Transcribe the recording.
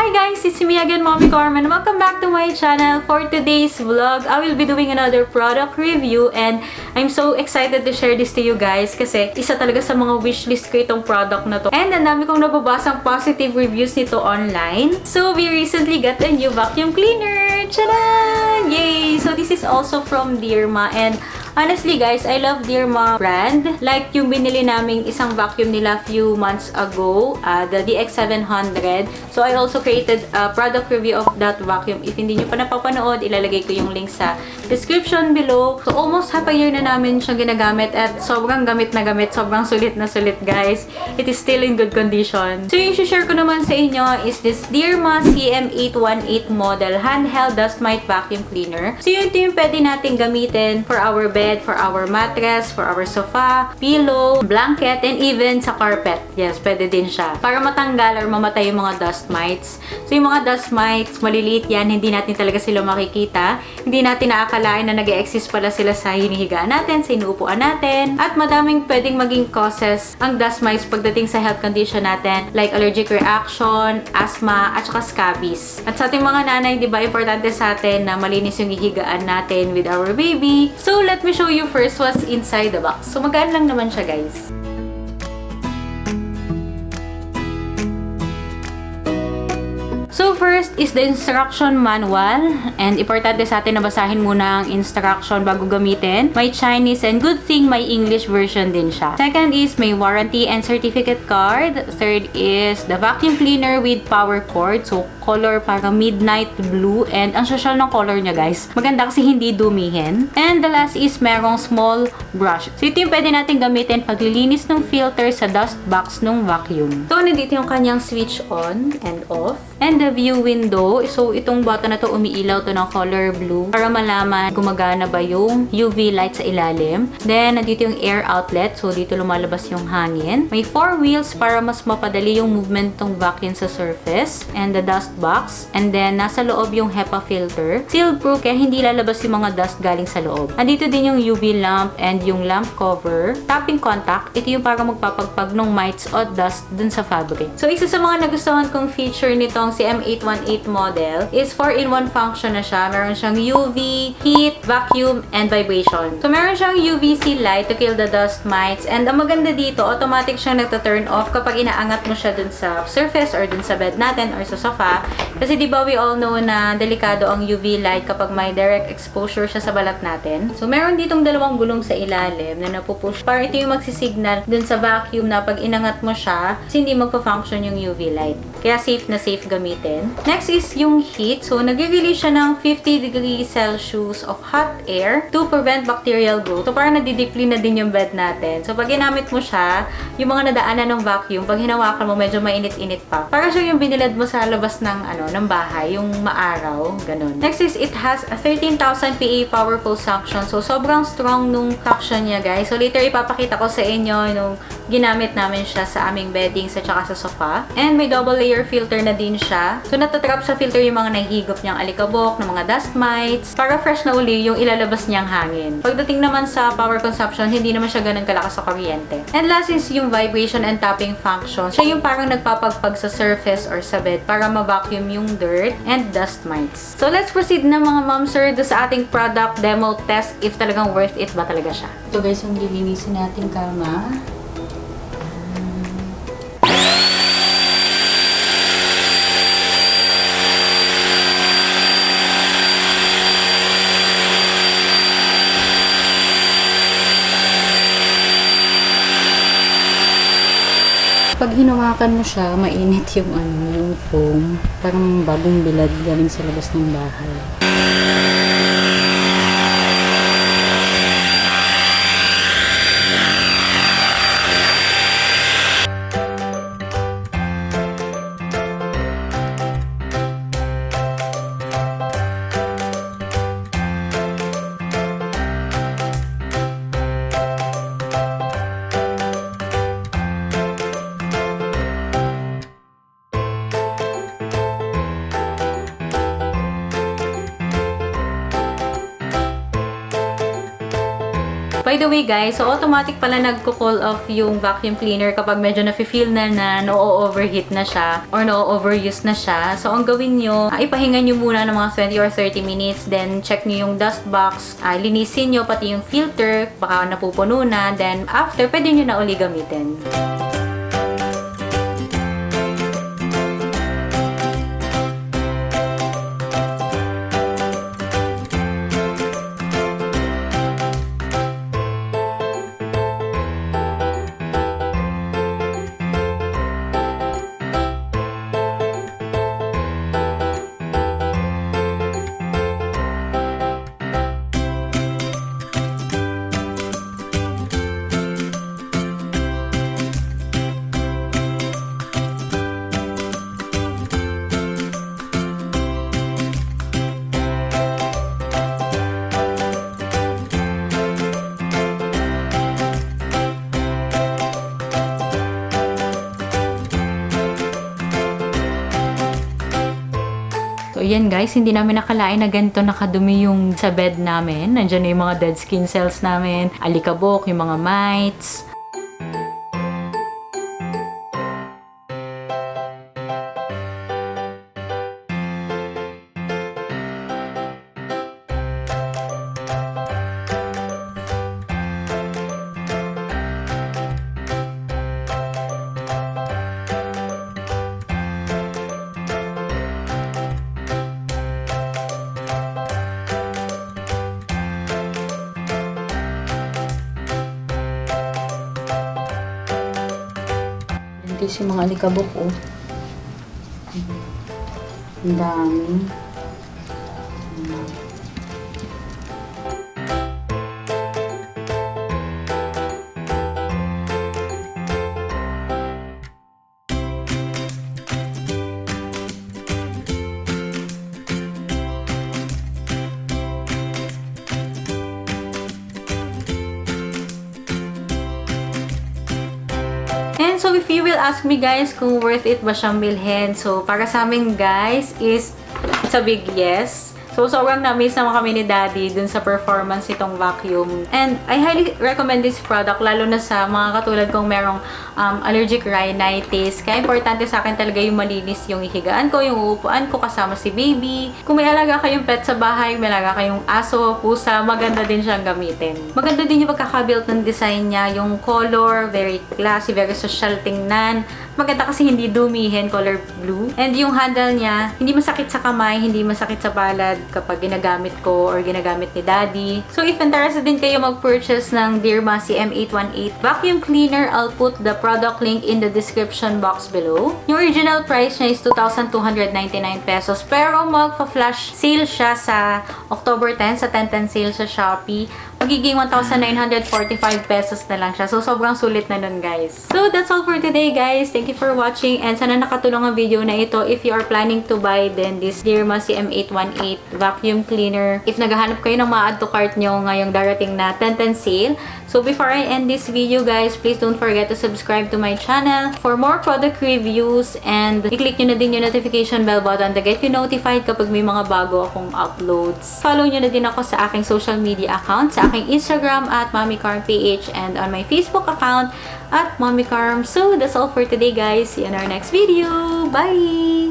Hi guys, it's me again, Mommy Carmen. Welcome back to my channel. For today's vlog, I will be doing another product review and I'm so excited to share this to you guys kasi isa talaga sa mga wishlist ko itong product na to. And ang dami kong nababasang positive reviews nito online. So, we recently got a new vacuum cleaner. Tcharam! Yay! So, this is also from Deerma and honestly guys, I love Deerma brand. Like yung binili naming isang vacuum nila few months ago, the DX700. So I also created a product review of that vacuum. If hindi nyo pa napapanood, ilalagay ko yung link sa description below. So almost half a year na namin siyang ginagamit at sobrang gamit na gamit. Sobrang sulit na sulit guys. It is still in good condition. So yung share ko naman sa inyo is this Deerma CM818 model Handheld Dustmite Vacuum Cleaner. So ito yung pwede natin gamitin for our bed, for our mattress, for our sofa, pillow, blanket, and even sa carpet. Yes, pwede din siya. Para matanggal or mamatay yung mga dust mites. So, yung mga dust mites, maliliit yan. Hindi natin talaga sila makikita. Hindi natin naakalain na nag-e-exist pala sila sa hinihigaan natin, sa inuupuan natin. At madaming pwedeng maging causes ang dust mites pagdating sa health condition natin. Like allergic reaction, asthma, at saka scabies. At sa ating mga nanay, di ba, importante sa atin na malinis yung hihigaan natin with our baby. So, let me show you first what's inside the box. So, magaan lang naman siya, guys. So, first is the instruction manual. And importante sa atin na basahin muna ang instruction bago gamitin. May Chinese and good thing may English version din siya. Second is may warranty and certificate card. Third is the vacuum cleaner with power cord. So, color parang midnight blue. And ang social ng color niya, guys. Maganda kasi hindi dumihin. And the last is merong small brush. So, ito yung pwede natin gamitin paglilinis ng filter sa dust box ng vacuum. So, nandito yung kanyang switch on and off. And the view window. So, itong button na to, umiilaw to ng color blue para malaman gumagana ba yung UV light sa ilalim. Then, nandito yung air outlet. So, dito lumalabas yung hangin. May 4 wheels para mas mapadali yung movement ng vacuum sa surface. And the dust box. And then, nasa loob yung Hepa filter. Sealed proof kaya hindi lalabas yung mga dust galing sa loob. Andito din yung UV lamp and yung lamp cover. Tapping contact. Ito yung para magpapagpag ng mites o dust dun sa fabric. So, isa sa mga nagustuhan kong feature nitong CM818 model is 4-in-1 function na siya. Meron siyang UV, heat, vacuum, and vibration. So, meron siyang UVC light to kill the dust mites. And ang maganda dito, automatic siyang nagta-turn off kapag inaangat mo siya dun sa surface or dun sa bed natin or sa sofa. Kasi di ba we all know na delikado ang UV light kapag may direct exposure siya sa balat natin. So, meron ditong dalawang gulong sa ilalim na napupush. Para ito yung magsisignal dun sa vacuum na pag inangat mo siya, kasi hindi magpa-function yung UV light. Kaya safe na safe gamitin. Next is yung heat. So, nag-release siya ng 50 degrees Celsius of hot air to prevent bacterial growth. So, parang nadideplete na din yung bed natin. So, pag ginamit mo siya, yung mga nadaanan ng vacuum, pag hinawakan mo, medyo mainit-init pa. Parang siya yung binilad mo sa labas ng, ng bahay, yung maaraw, ganun. Next is, it has a 13,000 PA powerful suction. So, sobrang strong nung suction niya, guys. So, later ipapakita ko sa inyo nung ginamit namin siya sa aming beddings at saka sa sofa. And may double layer filter na din siya. So, natatrap sa filter yung mga nahihigop niyang alikabok, ng mga dust mites, para fresh na uli yung ilalabas niyang hangin. Pagdating naman sa power consumption, hindi naman siya ganun kalakas sa kuryente. And last is yung vibration and tapping function. Siya yung parang nagpapagpag sa surface or sa bed para ma-vacuum yung dirt and dust mites. So, let's proceed na mga ma'am sir do sa ating product demo test if talagang worth it ba talaga siya. Ito guys, yung lilinisin natin kama. Pag hinawakan mo siya, mainit yung yung foam. Parang bagong bilad galing sa labas ng bahay. By the way guys, so automatic pala nagko-call off yung vacuum cleaner kapag medyo nafe-feel na no-overheat na siya or no-overuse na siya. So ang gawin nyo, ipahinga nyo muna ng mga 20 or 30 minutes, then check nyo yung dust box, linisin nyo pati yung filter, baka napupuno na, then after, pwede nyo na uli gamitin. So, yan guys, hindi namin nakalain na ganito nakadumi yung sa bed namin. Nandiyan na yung mga dead skin cells namin, alikabok, yung mga mites. Guys, yung mga alikabok, oh. Ang dami. And so if you will ask me guys kung worth it ba siyang bilhin, so para sa amin guys is it's a big yes. So sobrang na-miss naman kami ni Daddy dun sa performance itong vacuum. And I highly recommend this product lalo na sa mga katulad kong merong allergic rhinitis. Kaya importante sa akin talaga yung malinis yung ihigaan ko, yung uupuan ko kasama si baby. Kung may alaga kayong pet sa bahay, may alaga kayong aso, pusa, maganda din siyang gamitin. Maganda din yung pagkakabuilt ng design niya, yung color, very classy, very social tingnan. Maganda kasi hindi dumihin, color blue. And yung handle niya, hindi masakit sa kamay, hindi masakit sa palad kapag ginagamit ko or ginagamit ni Daddy. So if interested din kayo mag-purchase ng Deerma CM818 vacuum cleaner, I'll put the product link in the description box below. Yung original price niya is 2,299 pesos. Pero magpa-flash sale siya sa October 10, sa 10/10 sale sa Shopee. Magiging 1,945 pesos na lang siya. So, sobrang sulit na nun, guys. So, that's all for today, guys. Thank you for watching. And sana nakatulong ang video na ito. If you are planning to buy then this Deerma CM818 vacuum cleaner. If naghahanap kayo ng ma-add to cart nyo ngayong darating na 10/10 sale. So, before I end this video, guys, please don't forget to subscribe to my channel for more product reviews. And i-click nyo na din yung notification bell button to get you notified kapag may mga bago akong uploads. Follow nyo na din ako sa aking social media account, sa aking Instagram at MommyCarmPH, and on my Facebook account at MommyCarm. So, that's all for today, guys. See you in our next video. Bye!